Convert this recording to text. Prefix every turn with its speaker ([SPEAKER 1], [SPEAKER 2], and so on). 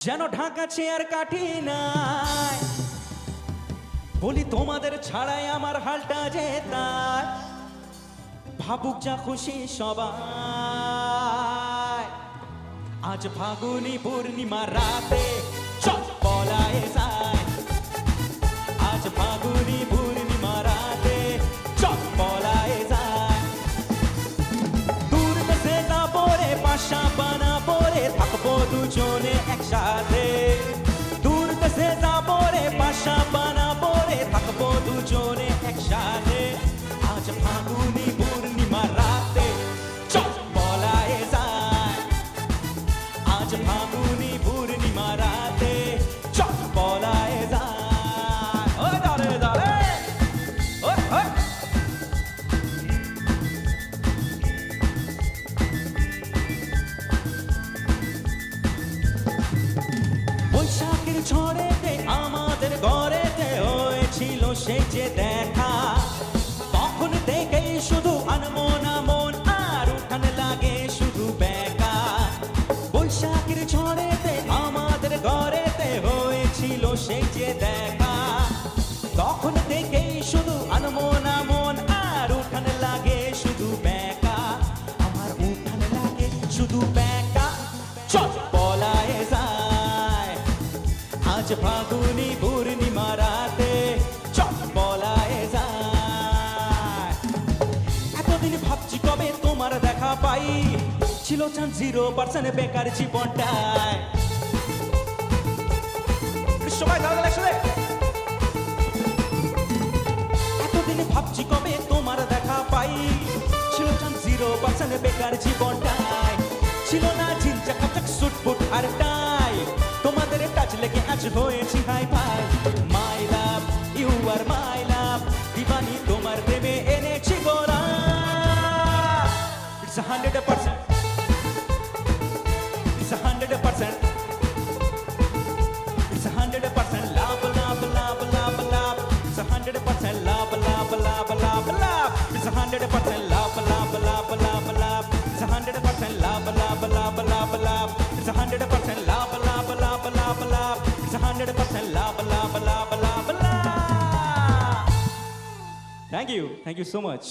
[SPEAKER 1] যেন ঢাকা চেয়ার কাঠি নাই, বলি তোমাদের ছাড়াই আমার হালটা যে তার। ভাবুক যা খুশি সবাই, আজ ফাগুনি পূর্ণিমা রাতে চল পলায়ে যায়। আজ ফাগুনি পূর্ণিমা রাতে চল পলায়ে যায়। দূর দেশে যাবো রে, পাশা বানাবো রে, থাকবো দুজনে একসাথে। দূর দেশে যাবো রে, পাশা বানাবো রে, থাকবো দুজনে একসাথে। আজ ফাগুনি পূর্ণিমা রাতে চল পলায়ে যায়। আজ ফাগুনি পূর্ণিমা রাতে চল পলায়ে যায়। ওই দাঁড়ে দাঁড়ে, ওই ওই। বৈশাখের ঝড়েতে আমাদের ঘরেতে হয়েছিল সেই যে দেখা। তখন থেকেই শুধু আনমনা মন, আর উঠানে লাগে শুধু বেকা। বৈশাখের ঝড়েতে আমাদের ঘরেতে হয়েছিল সেই যে দেখা। তখন থেকেই শুধু আনমনা মন, আর উঠানে লাগে শুধু বেকা। আমার উঠানে লাগে শুধু বেকা। চল পলায়ে যায়। আজ ফাগুনি পূর্ণিমা রাতে চল পলায়ে যায়। এতদিন ভাবছি কবে তোমার দেখা পাই, ছিল চান 0% বেকার জীবনটায়। সবাই দাঁড়ালে একসাথে। এতদিন ভাবছি কবে তোমার দেখা পাই, ছিল চান 0% বেকার জীবনটায়। ছিল না ঝিনচাক চাক সুটফুট আর টাই, তোমাদের টাচ লেগে আজ হয়েছি hi fi. My love you are my love, দিবানি তোমার প্রেমে এনেছি গোরা। It's 100%, it's 100%, it's 100% love love love love love. It's 100% love love love love love. It's 100% love love love love love. It's 100% love love love love love. It's 100% love love love love love. It's 100% love, love, love, love, love. Thank you so much.